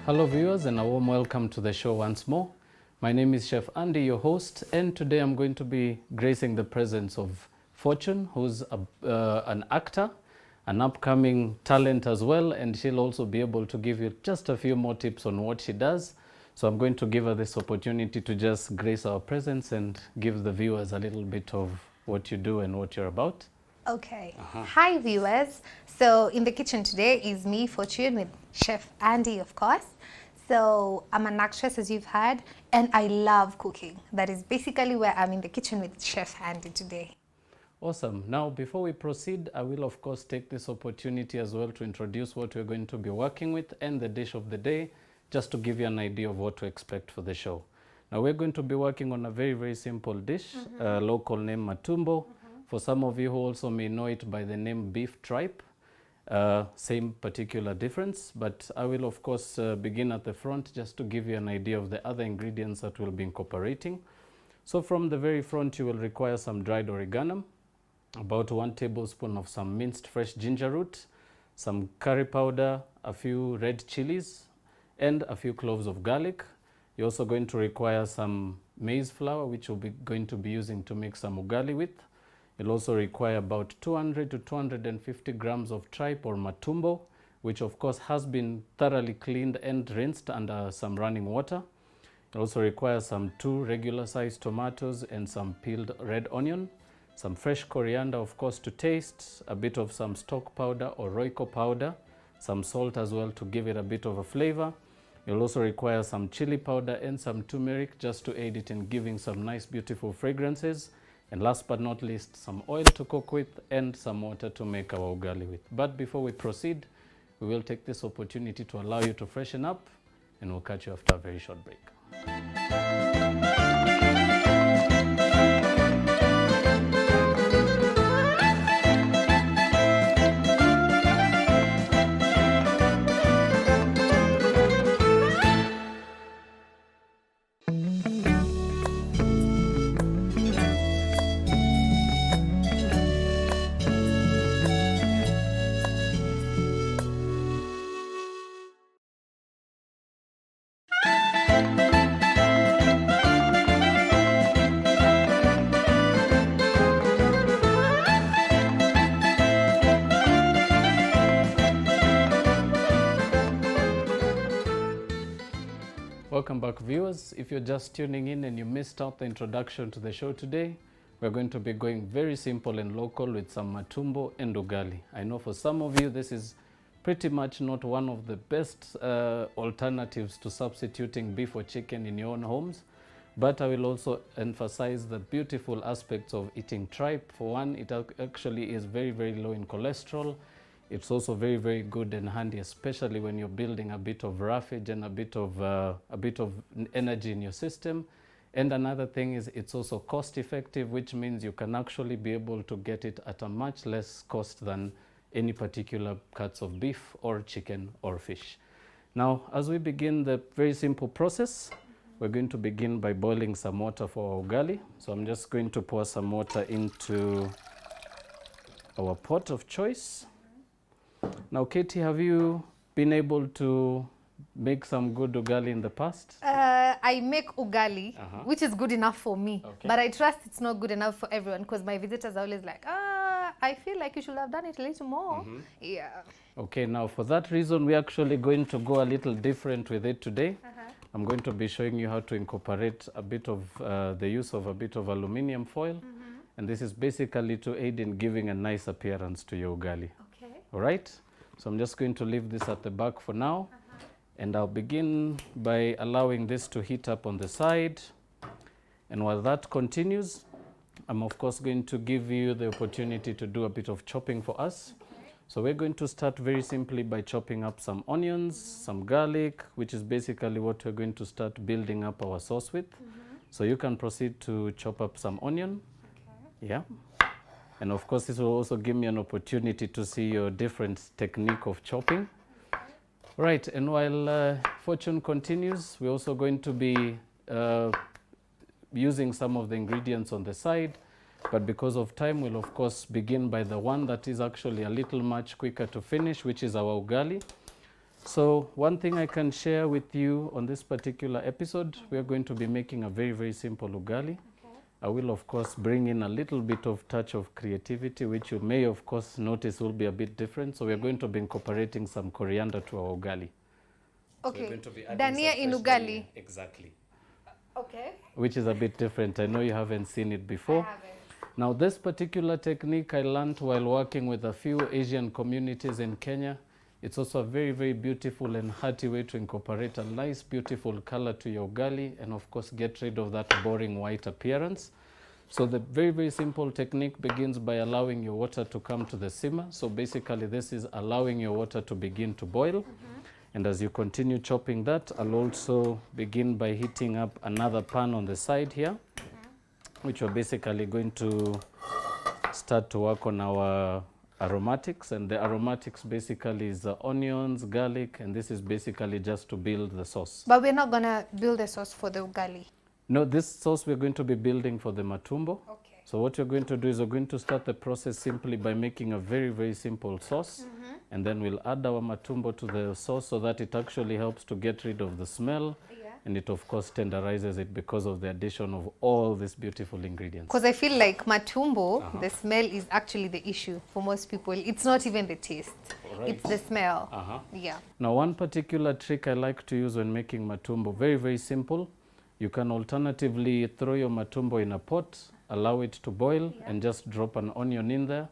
Hello viewers, and a warm welcome to the show once more. My name is Chef Andy, your host, and today I'm going to be gracing the presence of Fortune, who's an actor, an upcoming talent as well, and she'll also be able to give you just a few more tips on what she does. So I'm going to give her this opportunity to just grace our presence and give the viewers a little bit of what you do and what you're about. Okay. Hi viewers. So in the kitchen today is me, Fortune, with Chef Andy, of course. So I'm an actress, as you've heard, and I love cooking. That is basically where I'm in the kitchen with Chef Andy today. Awesome. Now, before we proceed, I will of course take this opportunity as well to introduce what we're going to be working with and the dish of the day, just to give you an idea of what to expect for the show. Now, we're going to be working on a very, very simple dish, local name Matumbo. For some of you who also may know it by the name beef tripe, same particular difference, but I will of course begin at the front just to give you an idea of the other ingredients that we'll be incorporating. So from the very front, you will require some dried oregano, about 1 tablespoon of some minced fresh ginger root, some curry powder, a few red chilies, and a few cloves of garlic. You're also going to require some maize flour, which we'll be going to be using to make some ugali with. You'll also require about 200 to 250 grams of tripe or matumbo, which of course has been thoroughly cleaned and rinsed under some running water. You'll also require some 2 regular sized tomatoes and some peeled red onion, some fresh coriander of course to taste, a bit of some stock powder or royco powder, some salt as well to give it a bit of a flavor. You'll also require some chili powder and some turmeric just to aid it in giving some nice beautiful fragrances. And last but not least, some oil to cook with and some water to make our ugali with. But before we proceed, we will take this opportunity to allow you to freshen up, and we'll catch you after a very short break. Welcome back viewers. If you're just tuning in and you missed out the introduction to the show today, we're going to be going very simple and local with some matumbo and ugali. I know for some of you this is pretty much not one of the best alternatives to substituting beef or chicken in your own homes, but I will also emphasize the beautiful aspects of eating tripe. For one, it actually is very, very low in cholesterol. It's also very, very good and handy, especially when you're building a bit of roughage and a bit of energy in your system. And another thing is it's also cost effective, which means you can actually be able to get it at a much less cost than any particular cuts of beef or chicken or fish. Now, as we begin the very simple process, we're going to begin by boiling some water for our ugali. So I'm just going to pour some water into our pot of choice. Now, Katie, have you been able to make some good ugali in the past? I make ugali, which is good enough for me. Okay. But I trust it's not good enough for everyone, because my visitors are always like, I feel like you should have done it a little more. Yeah. Okay, now for that reason, we're actually going to go a little different with it today. I'm going to be showing you how to incorporate a bit of the use of a bit of aluminum foil. And this is basically to aid in giving a nice appearance to your ugali. Okay. All right, so I'm just going to leave this at the back for now. And I'll begin by allowing this to heat up on the side. And while that continues, I'm of course going to give you the opportunity to do a bit of chopping for us. So we're going to start very simply by chopping up some onions, some garlic, which is basically what we're going to start building up our sauce with. So you can proceed to chop up some onion. Yeah. And of course, this will also give me an opportunity to see your different technique of chopping. Right, and while Fortune continues, we're also going to be using some of the ingredients on the side. But because of time, we'll of course begin by the one that is actually a little much quicker to finish, which is our ugali. So one thing I can share with you on this particular episode, we are going to be making a very, very simple ugali. Okay. I will, of course, bring in a little bit of touch of creativity, which you may, of course, notice will be a bit different. So we're going to be incorporating some coriander to our ugali. So we're Okay. going to be adding Dania some in fresh ugali. dania. Exactly. Okay. Which is a bit different. I know you haven't seen it before. I haven't. Now, this particular technique I learned while working with a few Asian communities in Kenya. It's also a very, very beautiful and hearty way to incorporate a nice, beautiful color to your ugali and, of course, get rid of that boring white appearance. So the very, very simple technique begins by allowing your water to come to the simmer. So basically, this is allowing your water to begin to boil. And as you continue chopping that, I'll also begin by heating up another pan on the side here, which we're basically going to start to work on our aromatics. And the aromatics basically is the onions, garlic, and this is basically just to build the sauce. But we're not gonna build a sauce for the ugali. No, this sauce we're going to be building for the matumbo. Okay. So what you're going to do is we're going to start the process simply by making a very, very simple sauce. And then we'll add our matumbo to the sauce so that it actually helps to get rid of the smell. Yeah. And it, of course, tenderizes it because of the addition of all these beautiful ingredients. Because I feel like matumbo, the smell is actually the issue for most people. It's not even the taste. Right. It's the smell. Uh-huh. Yeah. Now, one particular trick I like to use when making matumbo, very, very simple. You can alternatively throw your matumbo in a pot, allow it to boil, and just drop an onion in there.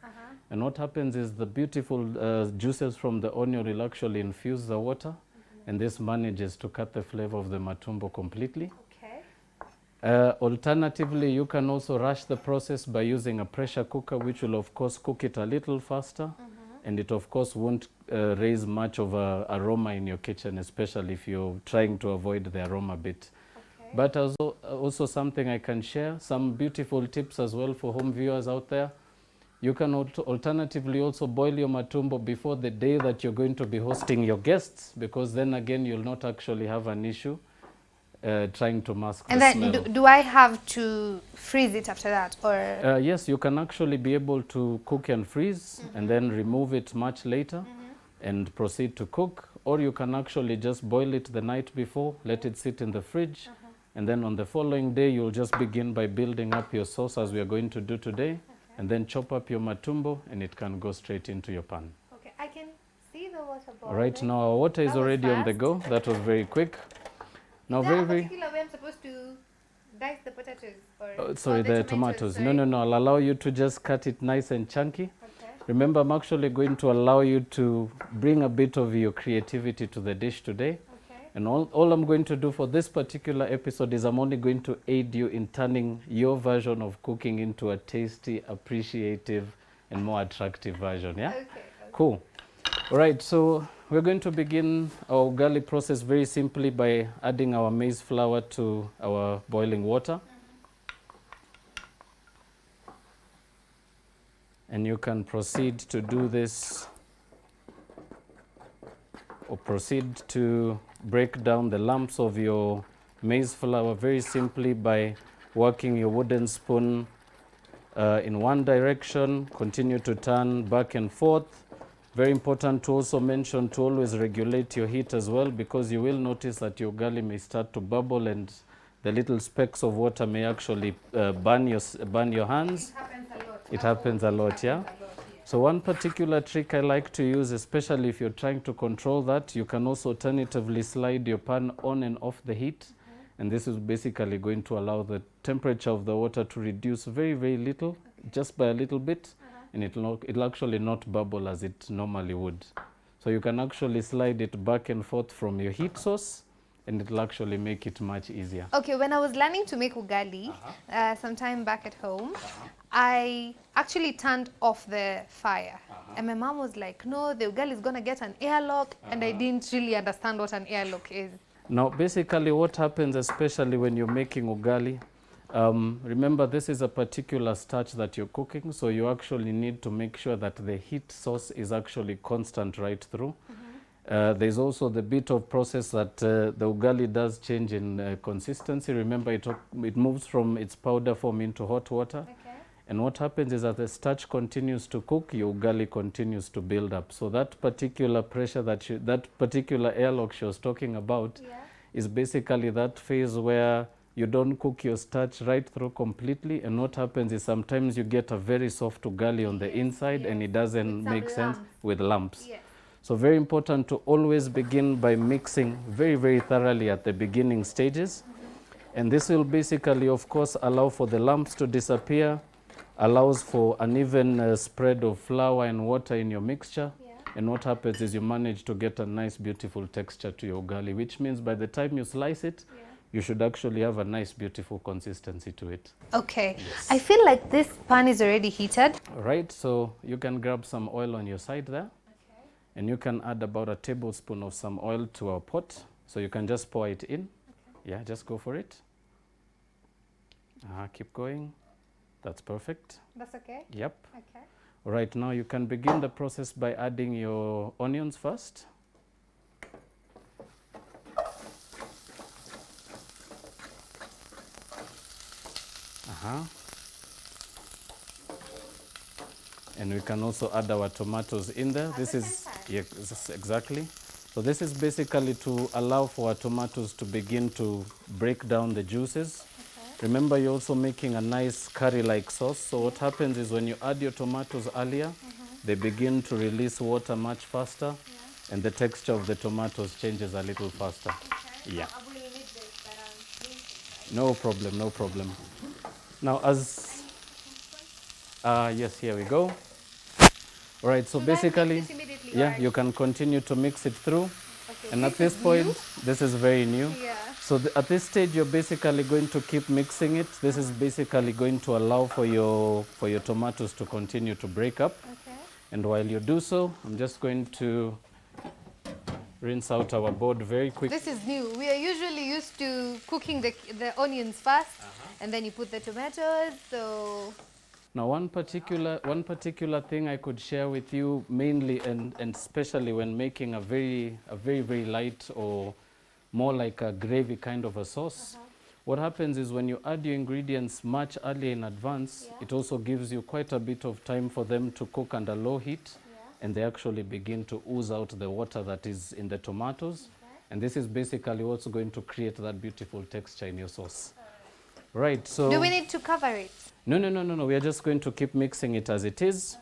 And what happens is the beautiful juices from the onion will actually infuse the water, and this manages to cut the flavor of the matumbo completely. Okay. Alternatively, you can also rush the process by using a pressure cooker, which will, of course, cook it a little faster. And it, of course, won't raise much of a aroma in your kitchen, especially if you're trying to avoid the aroma bit. Okay. But also something I can share, some beautiful tips as well for home viewers out there. You can alternatively also boil your matumbo before the day that you're going to be hosting your guests, because then again you'll not actually have an issue trying to mask And the then smell. do I have to freeze it after that, or? Yes, you can actually be able to cook and freeze and then remove it much later and proceed to cook. Or you can actually just boil it the night before, let it sit in the fridge, and then on the following day you'll just begin by building up your sauce as we are going to do today, and then chop up your matumbo and it can go straight into your pan. Okay, I can see the water boiling. Right now our water is That was already on the fast. go. That was very quick. Now Is there very, a very... particular way I'm supposed to dice the potatoes? Or sorry, the tomatoes. No, no, no. I'll allow you to just cut it nice and chunky. Okay. Remember, I'm actually going to allow you to bring a bit of your creativity to the dish today. Okay. And all I'm going to do for this particular episode is I'm only going to aid you in turning your version of cooking into a tasty, appreciative, and more attractive version. Yeah? Okay. Cool. All right, so we're going to begin our ugali process very simply by adding our maize flour to our boiling water. And you can proceed to do this, or proceed to break down the lumps of your maize flour very simply by working your wooden spoon in one direction, continue to turn back and forth. Very important to also mention to always regulate your heat as well, because you will notice that your ugali may start to bubble and the little specks of water may actually burn your hands. It happens a lot. It happens a lot, yeah? So one particular trick I like to use, especially if you're trying to control that, you can also alternatively slide your pan on and off the heat. And this is basically going to allow the temperature of the water to reduce very, very little, just by a little bit. And it'll actually not bubble as it normally would. So you can actually slide it back and forth from your heat source, and it'll actually make it much easier. Okay, when I was learning to make ugali sometime back at home, I actually turned off the fire. And my mom was like, no, the ugali is going to get an airlock. And I didn't really understand what an airlock is. Now, basically what happens, especially when you're making ugali, remember this is a particular starch that you're cooking, so you actually need to make sure that the heat source is actually constant right through. There's also the bit of process that the ugali does change in consistency. Remember, it moves from its powder form into hot water. Okay. And what happens is that the starch continues to cook, your ugali continues to build up. So that particular pressure that particular airlock she was talking about is basically that phase where you don't cook your starch right through completely, and what happens is sometimes you get a very soft ugali on the inside and it doesn't make sense with lumps. So very important to always begin by mixing very, very thoroughly at the beginning stages. And this will basically, of course, allow for the lumps to disappear, allows for an even spread of flour and water in your mixture. And what happens is you manage to get a nice, beautiful texture to your ugali, which means by the time you slice it, you should actually have a nice, beautiful consistency to it. Okay. I feel like this pan is already heated. Right, so you can grab some oil on your side there. And you can add about a tablespoon of some oil to our pot. So you can just pour it in. Yeah, just go for it. Keep going. That's perfect. That's okay? Yep. Okay. All right, now you can begin the process by adding your onions first. And we can also add our tomatoes in there. This is exactly. So this is basically to allow for our tomatoes to begin to break down the juices. Remember, you're also making a nice curry-like sauce. So what happens is when you add your tomatoes earlier, they begin to release water much faster, and the texture of the tomatoes changes a little faster. Yeah. No problem, no problem. Now, yes, here we go. All right, so basically, you can continue to mix it through. And at this point, this is very new. So at this stage, you're basically going to keep mixing it. This is basically going to allow for your tomatoes to continue to break up. And while you do so, I'm just going to rinse out our board very quickly. This is new. We are usually used to cooking the onions first, and then you put the tomatoes. So now one particular thing I could share with you, mainly and especially when making a very light or more like a gravy kind of a sauce. What happens is when you add your ingredients much earlier in advance, it also gives you quite a bit of time for them to cook under low heat, and they actually begin to ooze out the water that is in the tomatoes. And this is basically what's going to create that beautiful texture in your sauce. Right, so do we need to cover it? No. We are just going to keep mixing it as it is.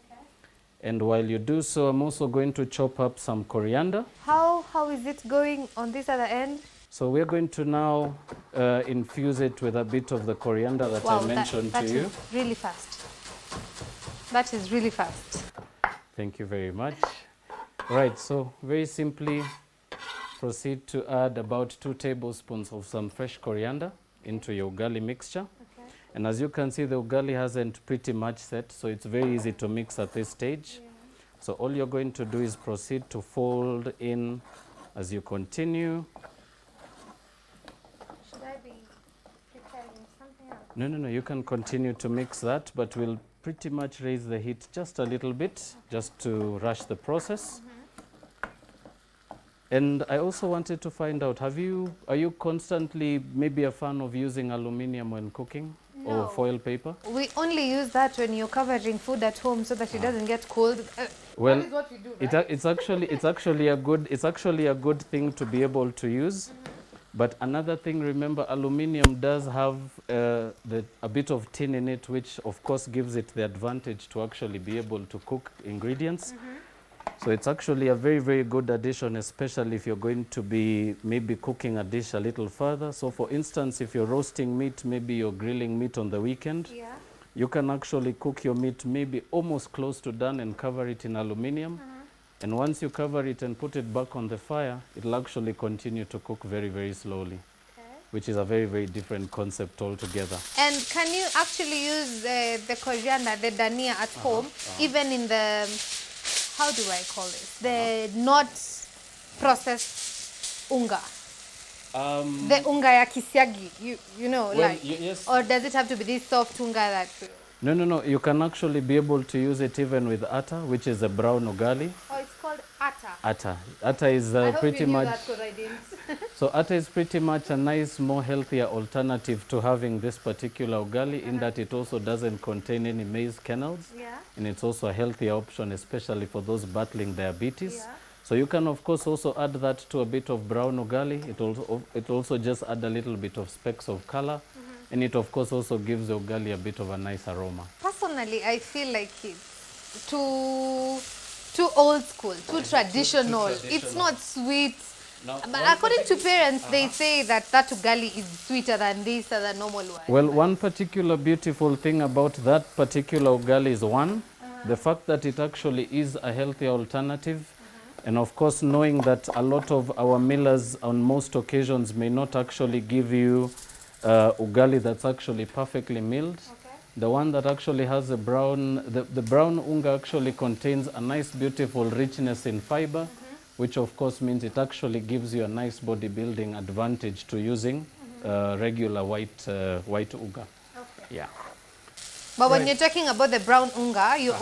And while you do so, I'm also going to chop up some coriander. How is it going on this other end? So we're going to now infuse it with a bit of the coriander that I mentioned to you. That is really fast. That is really fast. Thank you very much. Right, so very simply proceed to add about 2 tablespoons of some fresh coriander into your ugali mixture. And as you can see, the ugali hasn't pretty much set, so it's very easy to mix at this stage. So all you're going to do is proceed to fold in as you continue. Should I be preparing something else? No, you can continue to mix that, but we'll pretty much raise the heat just a little bit, just to rush the process. And I also wanted to find out, are you constantly maybe a fan of using aluminium when cooking? No. Or foil paper? We only use that when you're covering food at home so that it doesn't get cold. Well, that is what we do, right? it's actually a good thing to be able to use. But another thing, remember, aluminium does have a bit of tin in it, which of course gives it the advantage to actually be able to cook ingredients. So it's actually a very good addition, especially if you're going to be maybe cooking a dish a little further. So for instance, if you're roasting meat, maybe you're grilling meat on the weekend, you can actually cook your meat maybe almost close to done and cover it in aluminium. And once you cover it and put it back on the fire, it'll actually continue to cook very slowly, which is a very different concept altogether. And can you actually use the coriander, the dania at home, even in the, how do I call it? The not processed unga. The unga ya kisiagi, you know, well, like, yes. Or does it have to be this soft unga that? No. You can actually be able to use it even with atta, which is a brown ugali. Oh, it's called atta. Atta is pretty much. I hope you knew that, 'cause I didn't. So atta is pretty much a nice, more healthier alternative to having this particular ugali in that it also doesn't contain any maize kernels. Yeah. And it's also a healthier option, especially for those battling diabetes. Yeah. So you can, of course, also add that to a bit of brown ugali. It also just add a little bit of specks of color. And it, of course, also gives the ugali a bit of a nice aroma. Personally, I feel like it's too old school, too traditional. It's not sweet. Now, But according to parents, they say that ugali is sweeter than this or the normal one. well, one particular beautiful thing about that particular ugali is one, the fact that it actually is a healthier alternative. And of course, knowing that a lot of our millers on most occasions may not actually give you ugali that's actually perfectly milled. Okay. The one that actually has a brown, the brown unga actually contains a nice beautiful richness in fiber, which of course means it actually gives you a nice bodybuilding advantage to using regular white uga. Okay. Yeah. But when you're talking about the brown unga, you're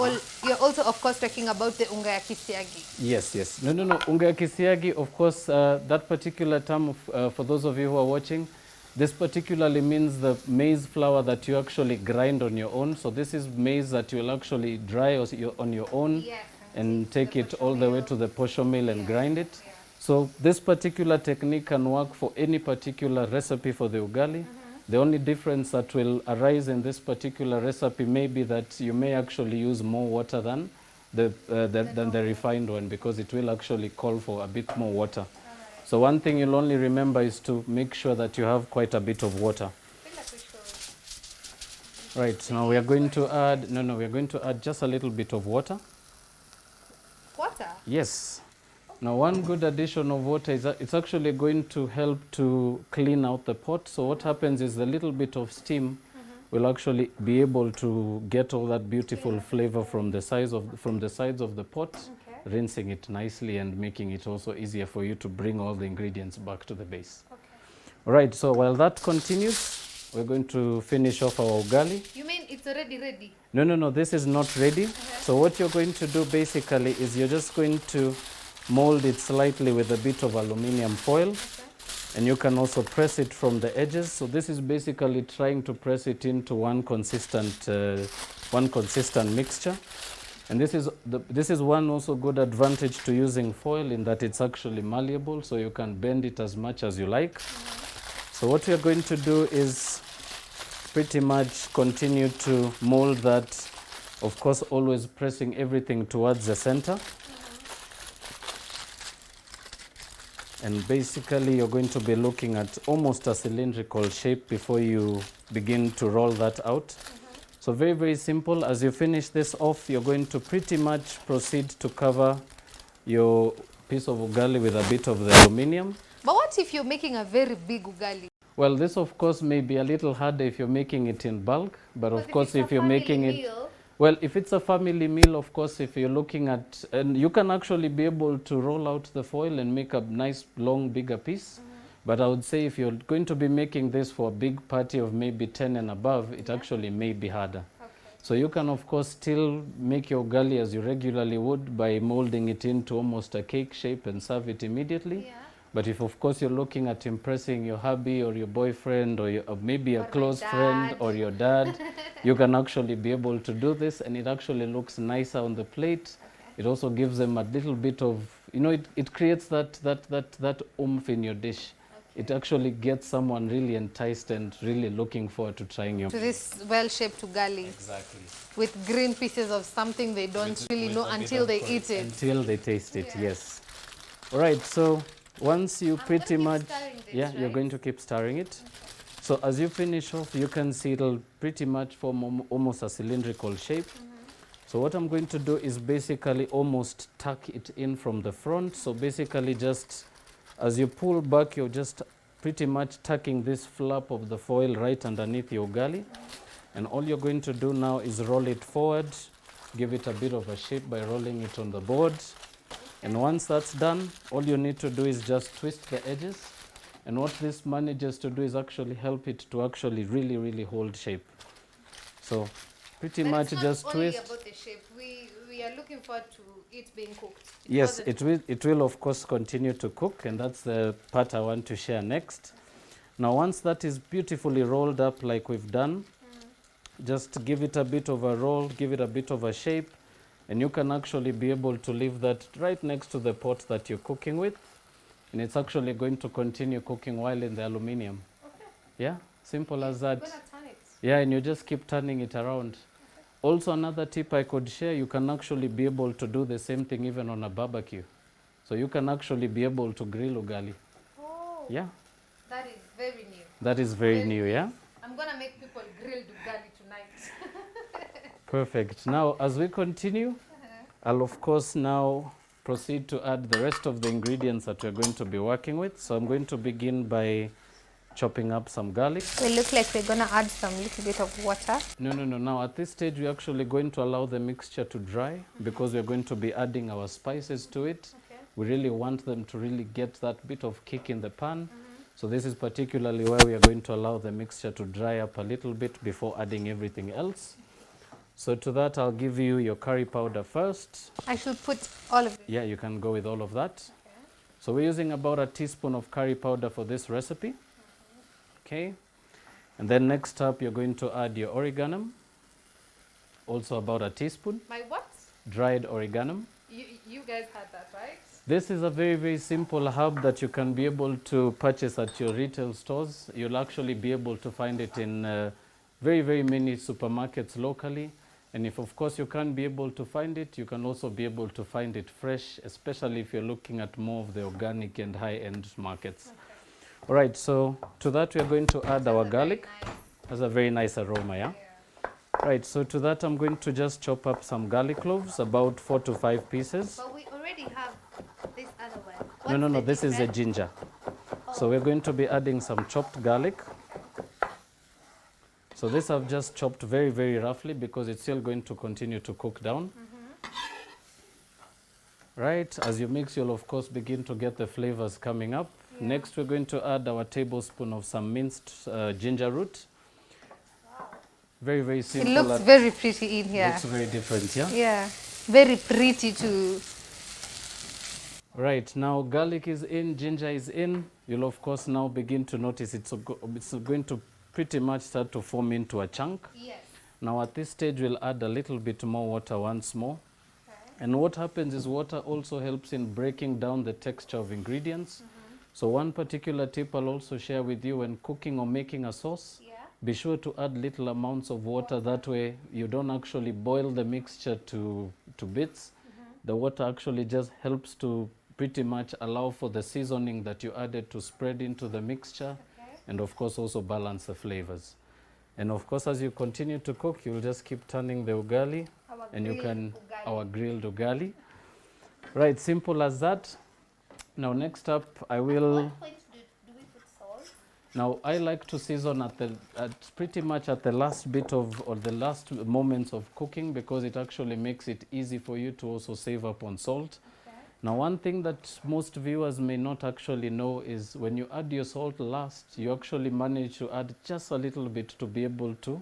also, of course, talking about the unga ya kisiagi. Yes, yes. No. Unga ya kisiagi, of course, that particular term, for those of you who are watching, this particularly means the maize flour that you actually grind on your own. So this is maize that you'll actually dry on your own. Yes. And take it all the way to the posho mill and grind it. Yeah. So this particular technique can work for any particular recipe for the ugali. The only difference that will arise in this particular recipe may be that you may actually use more water than the refined one, because it will actually call for a bit more water. Right. So one thing you'll only remember is to make sure that you have quite a bit of water. Right, now we are going to add, we are going to add just a little bit of water. Water? Yes. Now one good addition of water is that it's actually going to help to clean out the pot. So what happens is the little bit of steam will actually be able to get all that beautiful flavor from the sides of the pot, rinsing it nicely and making it also easier for you to bring all the ingredients back to the base. Okay. All right, so while that continues, we're going to finish off our ugali. You mean it's already ready? No, this is not ready. So what you're going to do basically is you're just going to mold it slightly with a bit of aluminium foil. And you can also press it from the edges. So this is basically trying to press it into one consistent mixture. And this is one also good advantage to using foil, in that it's actually malleable, so you can bend it as much as you like. So what we are going to do is pretty much continue to mold that, of course always pressing everything towards the center. And basically you're going to be looking at almost a cylindrical shape before you begin to roll that out. So very, very simple. As you finish this off, you're going to pretty much proceed to cover your piece of ugali with a bit of the aluminium. But what if you're making a very big ugali? Well, this of course may be a little harder if you're making it in bulk, but of course if you're making it... Well, if it's a family meal, of course, if you're looking at... And you can actually be able to roll out the foil and make a nice, long, bigger piece. But I would say if you're going to be making this for a big party of maybe 10 and above, it actually may be harder. Okay. So you can, of course, still make your ugali as you regularly would by molding it into almost a cake shape and serve it immediately. Yeah. But if, of course, you're looking at impressing your hubby or your boyfriend or maybe a Or my close friend dad. or your dad, you can actually be able to do this, and it actually looks nicer on the plate. It also gives them a little bit of, it creates that oomph in your dish. It actually gets someone really enticed and really looking forward to trying your... To this well-shaped ugali. Exactly. With green pieces of something they don't really know until they eat it. Until they taste it, yes. All right, so once you pretty much... This, you're going to keep stirring it. Okay. So as you finish off, you can see it'll pretty much form almost a cylindrical shape. So what I'm going to do is basically almost tuck it in from the front. So basically just... As you pull back, you're just pretty much tucking this flap of the foil right underneath your ugali. And all you're going to do now is roll it forward, give it a bit of a shape by rolling it on the board. And once that's done, all you need to do is just twist the edges. And what this manages to do is actually help it to actually really, really hold shape. So pretty But much it's not just only twist. about the shape. We are looking forward to it being cooked. Yes, Wasn't it will of course continue to cook, and that's the part I want to share next. Now once that is beautifully rolled up like we've done, just give it a bit of a roll, give it a bit of a shape, and you can actually be able to leave that right next to the pot that you're cooking with, and it's actually going to continue cooking while in the aluminium. Okay. Yeah, simple as that. You're gonna turn it. Yeah, and you just keep turning it around. Also, another tip I could share, you can actually be able to do the same thing even on a barbecue. So you can actually be able to grill ugali. Oh. Yeah, That is very new. that is very new, yeah? I'm gonna make people grilled ugali tonight. Perfect. Now, as we continue, I'll of course now proceed to add the rest of the ingredients that we're going to be working with. So I'm going to begin by chopping up some garlic. We look like we're gonna add some little bit of water. No. Now at this stage, we're actually going to allow the mixture to dry because we're going to be adding our spices to it. Okay. We really want them to really get that bit of kick in the pan. So this is particularly where we are going to allow the mixture to dry up a little bit before adding everything else. So to that, I'll give you your curry powder first. I should put all of it. Yeah, you can go with all of that. Okay. So we're using about a teaspoon of curry powder for this recipe. Okay. And then next up, you're going to add your oregano. Also about a teaspoon. My what? Dried oregano. You guys had that, right? This is a very, very simple herb that you can be able to purchase at your retail stores. You'll actually be able to find it in very, very many supermarkets locally. And if, of course, you can't be able to find it, you can also be able to find it fresh, especially if you're looking at more of the organic and high-end markets. Okay. All right, so to that, we are going to add our garlic. Nice. Has a very nice aroma, yeah? Right, so to that, I'm going to just chop up some garlic cloves, about 4 to 5 pieces. But we already have this other one. No, this is a ginger. So we're going to be adding some chopped garlic. So this I've just chopped very, very roughly because it's still going to continue to cook down. Right, as you mix, you'll of course begin to get the flavors coming up. Yeah. Next, we're going to add our tablespoon of some minced ginger root. Very, very It simple. looks very pretty in here. Looks very different, yeah? Yeah, very pretty too. Right, now garlic is in, ginger is in. You'll of course now begin to notice it's going to pretty much start to form into a chunk. Yes. Now at this stage, we'll add a little bit more water once more. Okay. And what happens is water also helps in breaking down the texture of ingredients. So one particular tip I'll also share with you when cooking or making a sauce, Yeah. be sure to add little amounts of water. That way you don't actually boil the mixture to bits. The water actually just helps to pretty much allow for the seasoning that you added to spread into the mixture. Okay. And of course also balance the flavors. And of course, as you continue to cook, you'll just keep turning the ugali, and you can our grilled ugali. Right, simple as that. Now next up, I will. At what point do we put salt? Now I like to season at pretty much at the last bit of or the last moments of cooking because it actually makes it easy for you to also save up on salt. Okay. Now one thing that most viewers may not actually know is when you add your salt last, you actually manage to add just a little bit to be able to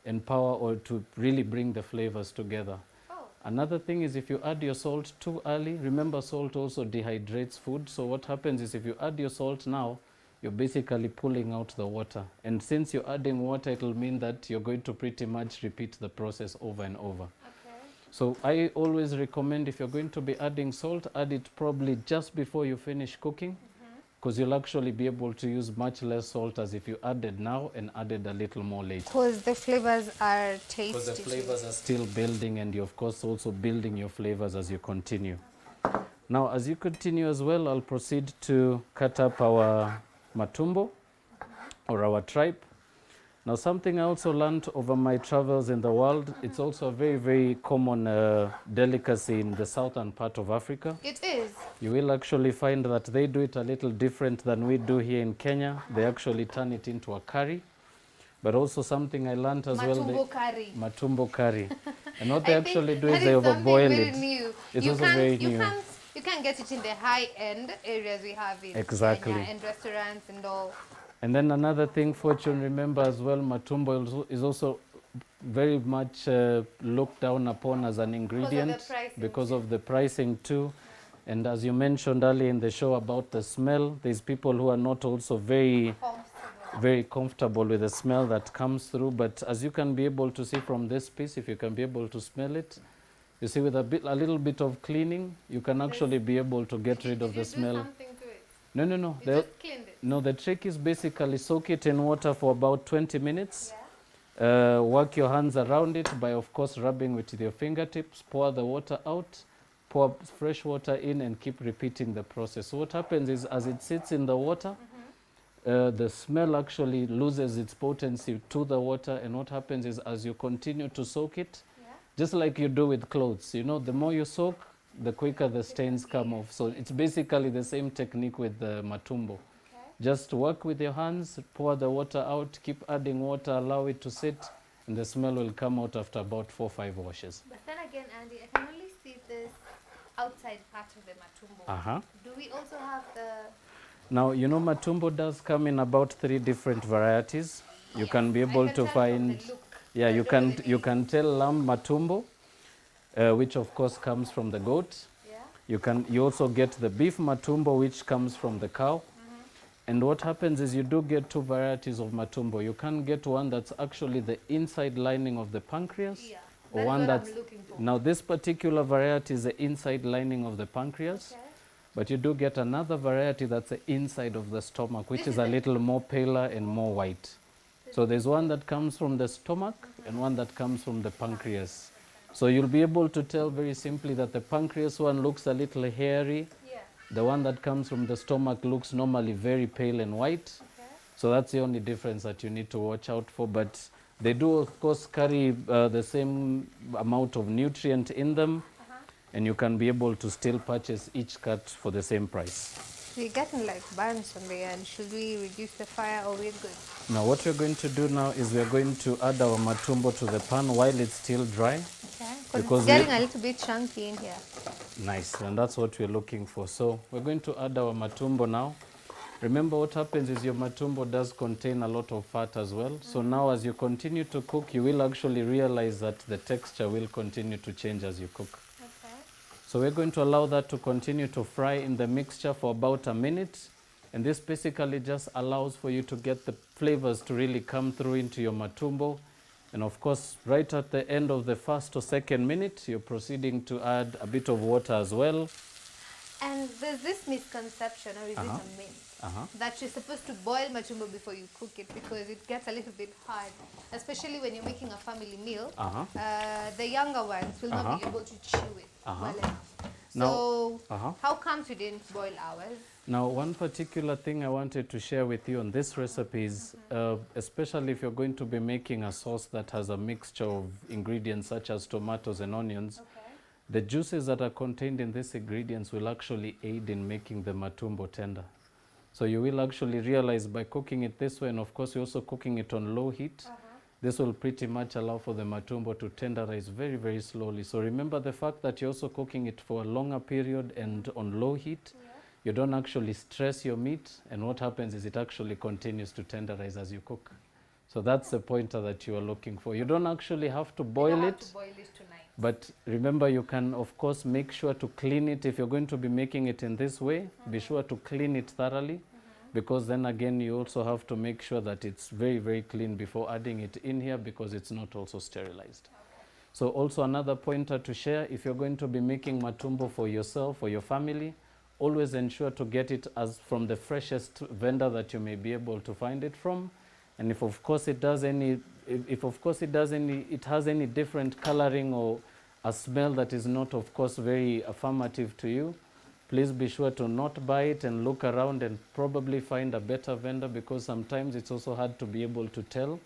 empower or to really bring the flavors together. Oh. Another thing is if you add your salt too early, remember salt also dehydrates food. So what happens is if you add your salt now, you're basically pulling out the water. And since you're adding water, it will mean that you're going to pretty much repeat the process over and over. Okay. So I always recommend if you're going to be adding salt, add it probably just before you finish cooking, because you'll actually be able to use much less salt as if you added now and added a little more later. Because the flavors are tasty. Because the flavors are still building, and you're of course also building your flavors as you continue. Now as you continue as well, I'll proceed to cut up our matumbo or our tripe. Now something I also learned over my travels in the world, it's also a very, very common delicacy in the southern part of Africa. It is. You will actually find that they do it a little different than we do here in Kenya. They actually turn it into a curry. But also something I learned as well. Matumbo curry. Matumbo curry. And what they I think actually do that is they overboil very it. New. It's you also can't, very you new. You can't get it in the high-end areas we have in Exactly. Kenya and restaurants and all. And then another thing, Fortune, remember as well, matumbo is also very much looked down upon as an ingredient because of the pricing too. And as you mentioned earlier in the show about the smell, there's people who are not also very comfortable with the smell that comes through. But as you can be able to see from this piece, if you can be able to smell it, you see with a little bit of cleaning, you can actually be able to get rid of the smell. Do something to it? No, no, no. You just cleaned it? No, the trick is basically soak it in water for about 20 minutes. Work your hands around it by, of course, rubbing with your fingertips. Pour the water out, pour fresh water in, and keep repeating the process. So what happens is, as it sits in the water, the smell actually loses its potency to the water. And what happens is, as you continue to soak it, just like you do with clothes, you know, the more you soak, the quicker the stains come off. So it's basically the same technique with the matumbo. Just work with your hands, pour the water out, keep adding water, allow it to sit, and the smell will come out after about 4 or 5 washes. But then again, Andy, I can only see this outside part of the matumbo. Do we also have the... Now, you know, matumbo does come in about 3 different varieties. You can be able to find... Yeah, you can tell lamb matumbo, which of course comes from the goat. You also get the beef matumbo, which comes from the cow. And what happens is you do get 2 varieties of matumbo. You can get one that's actually the inside lining of the pancreas. Or one that's... Now this particular variety is the inside lining of the pancreas. But you do get another variety that's the inside of the stomach, which is a little more paler and more white. So there's one that comes from the stomach and one that comes from the pancreas. So you'll be able to tell very simply that the pancreas one looks a little hairy. The one that comes from the stomach looks normally very pale and white. So that's the only difference that you need to watch out for. But they do, of course, carry the same amount of nutrient in them. And you can be able to still purchase each cut for the same price. We're getting like burns on the end. Should we reduce the fire or we're good? Now what we're going to do now is we're going to add our matumbo to the pan while it's still dry. Because it's getting a little bit chunky in here. Nice, and that's what we're looking for. So we're going to add our matumbo now. Remember what happens is your matumbo does contain a lot of fat as well. So now as you continue to cook, you will actually realize that the texture will continue to change as you cook. So we're going to allow that to continue to fry in the mixture for about a minute. And this basically just allows for you to get the flavors to really come through into your matumbo. And of course, right at the end of the 1st or 2nd minute, you're proceeding to add a bit of water as well. And there's this misconception, or is it a myth, that you're supposed to boil matumbo before you cook it because it gets a little bit hard, especially when you're making a family meal. The younger ones will not be able to chew it well enough. So how come you didn't boil ours? Now, one particular thing I wanted to share with you on this recipe is, especially if you're going to be making a sauce that has a mixture of ingredients such as tomatoes and onions, the juices that are contained in these ingredients will actually aid in making the matumbo tender. So you will actually realize by cooking it this way, and of course you're also cooking it on low heat, this will pretty much allow for the matumbo to tenderize very, very slowly. So remember the fact that you're also cooking it for a longer period and on low heat. You don't actually stress your meat, and what happens is it actually continues to tenderize as you cook. So that's the pointer that you are looking for. You don't actually have to boil it. But remember, you can, of course, make sure to clean it. If you're going to be making it in this way, be sure to clean it thoroughly, because then again, you also have to make sure that it's very, very clean before adding it in here, because it's not also sterilized. So also another pointer to share, if you're going to be making matumbo for yourself or your family, always ensure to get it as from the freshest vendor that you may be able to find it from. And if of course it has any different coloring or a smell that is not of course very affirmative to you, please be sure to not buy it and look around and probably find a better vendor, because sometimes it's also hard to be able to tell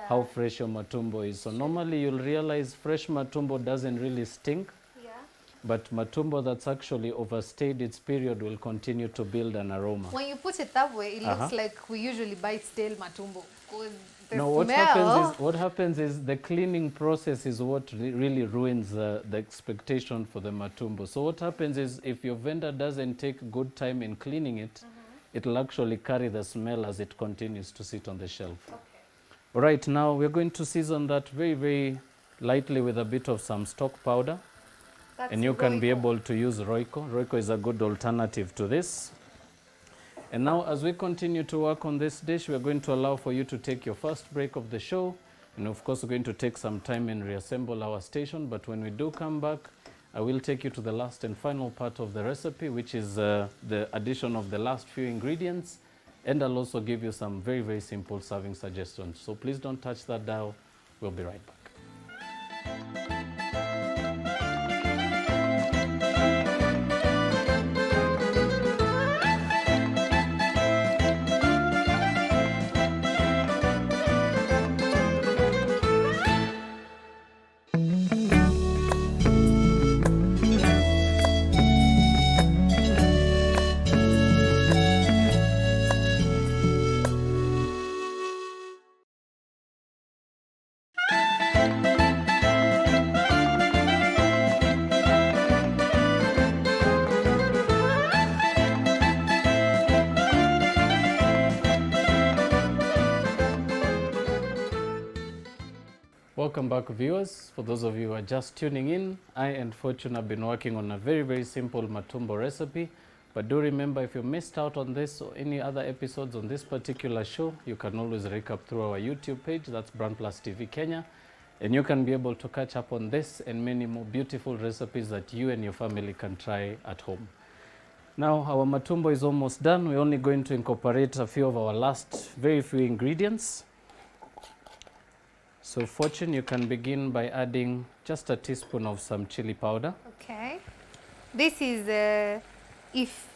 how fresh your matumbo is. So normally you'll realize fresh matumbo doesn't really stink. But matumbo that's actually overstayed its period will continue to build an aroma. When you put it that way, it looks like we usually buy stale matumbo. No, what happens is the cleaning process is what really ruins the expectation for the matumbo. So what happens is if your vendor doesn't take good time in cleaning it, it'll actually carry the smell as it continues to sit on the shelf. Right, now we're going to season that very, very lightly with a bit of some stock powder. That's And you can be Royco. able to use Royco. Royco is a good alternative to this. And now as we continue to work on this dish, we're going to allow for you to take your first break of the show. And of course, we're going to take some time and reassemble our station. But when we do come back, I will take you to the last and final part of the recipe, which is the addition of the last few ingredients. And I'll also give you some very, very simple serving suggestions. So please don't touch that dial. We'll be right back. Welcome back, viewers. For those of you who are just tuning in, I and Fortune have been working on a very, very simple Matumbo recipe. But do remember, if you missed out on this or any other episodes on this particular show, you can always recap through our YouTube page. That's BrandPlus TV Kenya. And you can be able to catch up on this and many more beautiful recipes that you and your family can try at home. Now, our Matumbo is almost done. We're only going to incorporate a few of our last very few ingredients. So Fortune, you can begin by adding just a teaspoon of some chili powder. Okay. This is if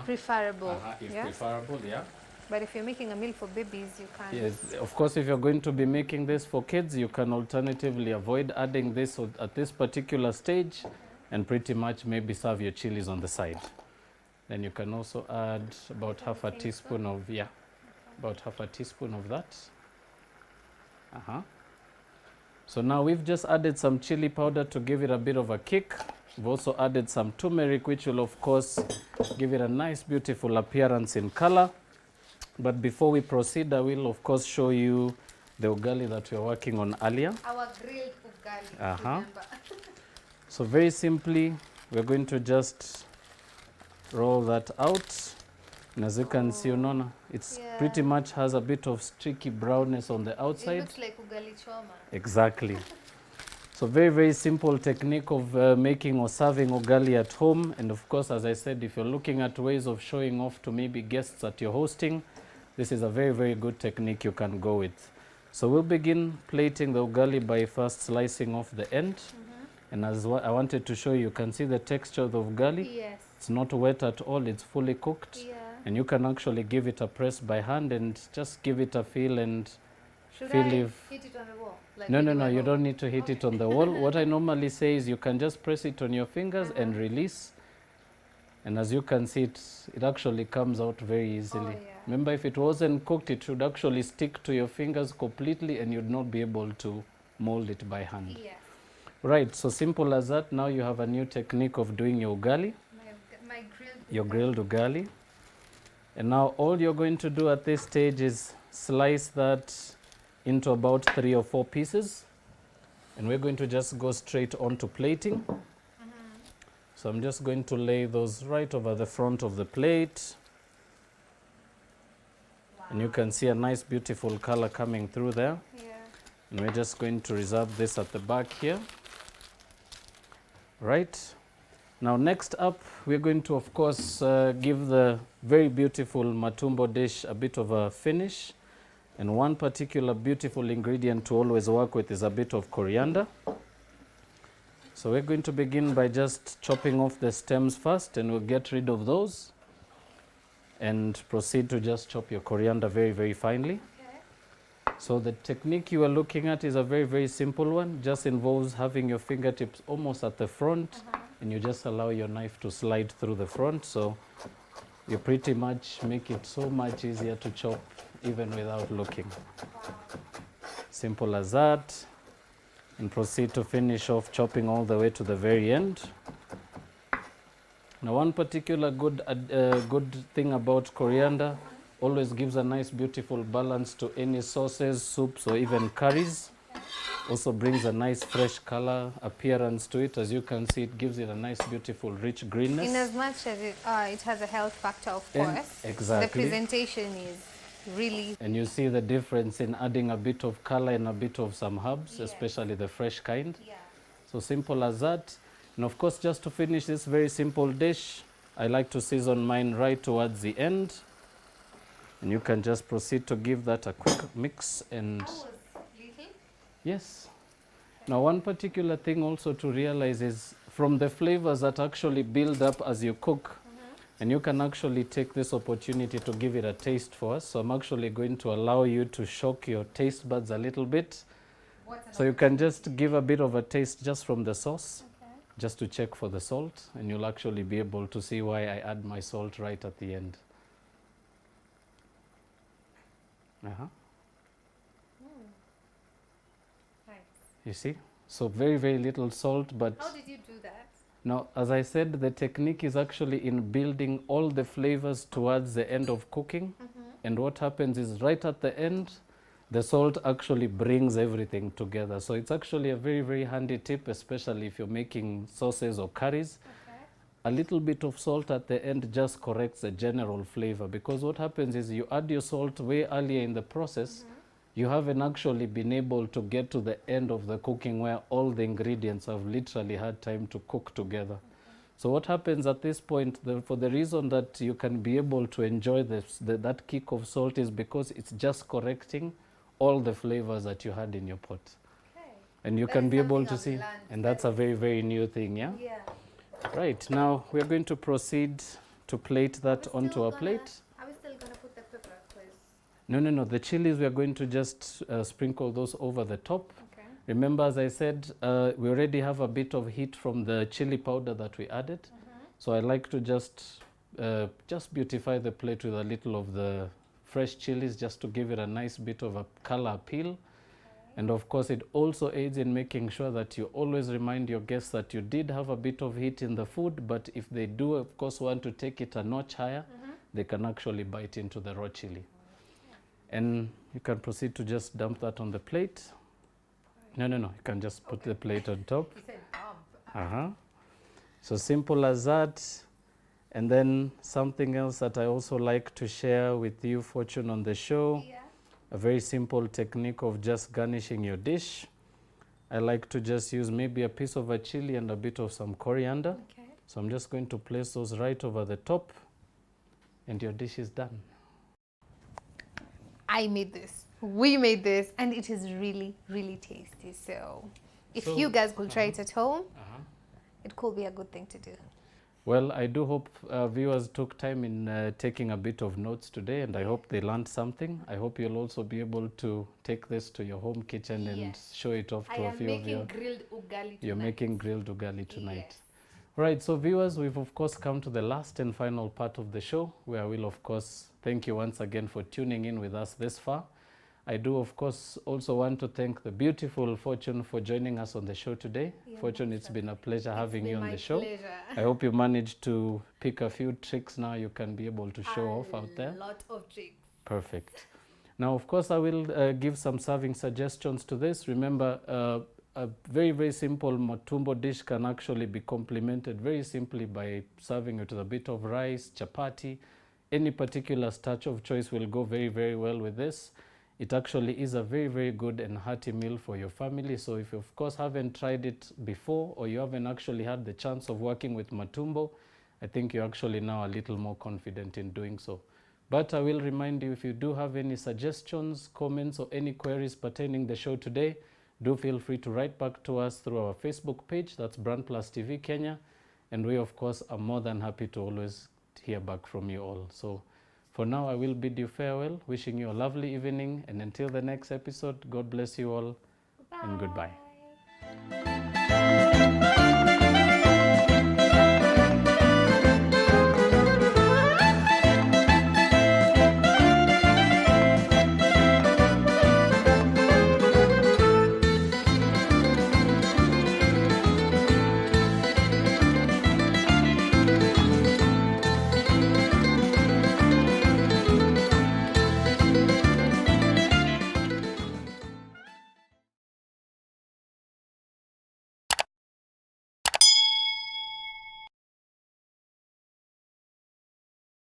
preferable. If preferable, yeah. But if you're making a meal for babies, you can't. Yes, of course, if you're going to be making this for kids, you can alternatively avoid adding this at this particular stage and pretty much maybe serve your chilies on the side. Then you can also add about half a teaspoon of, about half a teaspoon of that. So now we've just added some chili powder to give it a bit of a kick. We've also added some turmeric, which will of course give it a nice, beautiful appearance in color. But before we proceed, I will of course show you the ugali that we were working on earlier. Our grilled ugali, remember. So very simply, we're going to just roll that out. And as you can see, Unona, it's pretty much has a bit of streaky brownness on the outside. It looks like ugali choma. Exactly. So very, very simple technique of making or serving ugali at home. And of course, as I said, if you're looking at ways of showing off to maybe guests that you're hosting, this is a very, very good technique you can go with. So we'll begin plating the ugali by first slicing off the end. And as I wanted to show you, you can see the texture of the ugali. Yes. It's not wet at all, it's fully cooked. Yeah. And you can actually give it a press by hand and just give it a feel and Should feel I if... hit it on the wall? Like No, you don't need to hit it on the wall. What I normally say is you can just press it on your fingers and release. And as you can see, it actually comes out very easily. Oh, yeah. Remember, if it wasn't cooked, it should actually stick to your fingers completely and you'd not be able to mold it by hand. Yes. Right, so simple as that. Now you have a new technique of doing your ugali. My Your grilled ugali. And now all you're going to do at this stage is slice that into about 3 or 4 pieces. And we're going to just go straight on to plating. So I'm just going to lay those right over the front of the plate. And you can see a nice beautiful color coming through there. Yeah. And we're just going to reserve this at the back here. Right. Now next up, we're going to of course give the very beautiful Matumbo dish a bit of a finish. And one particular beautiful ingredient to always work with is a bit of coriander. So we're going to begin by just chopping off the stems first, and we'll get rid of those. And proceed to just chop your coriander very, very finely. Okay. So the technique you are looking at is a very, very simple one. Just involves having your fingertips almost at the front, and you just allow your knife to slide through the front. So you pretty much make it so much easier to chop even without looking. Wow. Simple as that. And proceed to finish off chopping all the way to the very end. Now one particular good thing about coriander Always gives a nice beautiful balance to any sauces, soups, or even curries. Also brings a nice fresh color appearance to it. As you can see, it gives it a nice beautiful rich greenness. In as much as it has a health factor, of And course. exactly. The presentation is really... And you see the difference in adding a bit of color and a bit of some herbs, Yes. especially the fresh kind. Yeah. So simple as that. And of course, just to finish this very simple dish, I like to season mine right towards the end. And you can just proceed to give that a quick mix. And yes. Now, one particular thing also to realize is from the flavors that actually build up as you cook, and you can actually take this opportunity to give it a taste for us. So I'm actually going to allow you to shock your taste buds a little bit. So you can just give a bit of a taste just from the sauce, just to check for the salt, and you'll actually be able to see why I add my salt right at the end. Nice. You see? So very, very little salt, but... How did you do that? Now, as I said, the technique is actually in building all the flavors towards the end of cooking. And what happens is right at the end, the salt actually brings everything together. So it's actually a very, very handy tip, especially if you're making sauces or curries. A little bit of salt at the end just corrects the general flavor, because what happens is you add your salt way earlier in the process, you haven't actually been able to get to the end of the cooking where all the ingredients have literally had time to cook together. So what happens at this point, for the reason that you can be able to enjoy that kick of salt, is because it's just correcting all the flavors that you had in your pot. And you can be able to see, and that's a very, very new thing, yeah? Yeah. Right, now we're going to proceed to plate that onto our plate. Are we still going to put the pepper? No. The chilies, we are going to just sprinkle those over the top. Okay. Remember, as I said, we already have a bit of heat from the chili powder that we added. So I like to just beautify the plate with a little of the fresh chilies, just to give it a nice bit of a color appeal. And of course, it also aids in making sure that you always remind your guests that you did have a bit of heat in the food, but if they do, of course, want to take it a notch higher, they can actually bite into the raw chili. And you can proceed to just dump that on the plate. No. You can just put the plate on top. You said dump. So simple as that. And then something else that I also like to share with you, Fortune, on the show. Yeah. A very simple technique of just garnishing your dish. I like to just use maybe a piece of a chili and a bit of some coriander. Okay. So I'm just going to place those right over the top, and your dish is done. I made this. We made this, and it is really, really tasty. So if you guys could try it at home, it could be a good thing to do. Well, I do hope viewers took time in taking a bit of notes today, and I hope they learned something. I hope you'll also be able to take this to your home kitchen and show it off to a few of you. Grilled ugali tonight. You're making grilled ugali tonight. Yes. Right, so viewers, we've of course come to the last and final part of the show, where I will of course thank you once again for tuning in with us this far. I do of course also want to thank the beautiful Fortune for joining us on the show today. Fortune, it's been a pleasure having you on the show. I hope you managed to pick a few tricks now you can be able to show off out there. A lot of tricks. Perfect. Now, of course, I will give some serving suggestions to this. Remember, a very, very simple Matumbo dish can actually be complemented very simply by serving it with a bit of rice, chapati. Any particular starch of choice will go very, very well with this. It actually is a very, very good and hearty meal for your family. So if you, of course, haven't tried it before, or you haven't actually had the chance of working with Matumbo, I think you're actually now a little more confident in doing so. But I will remind you, if you do have any suggestions, comments, or any queries pertaining the show today, do feel free to write back to us through our Facebook page. That's BrandPlus TV Kenya. And we, of course, are more than happy to always hear back from you all. So for now, I will bid you farewell, wishing you a lovely evening. And until the next episode, God bless you all, and goodbye.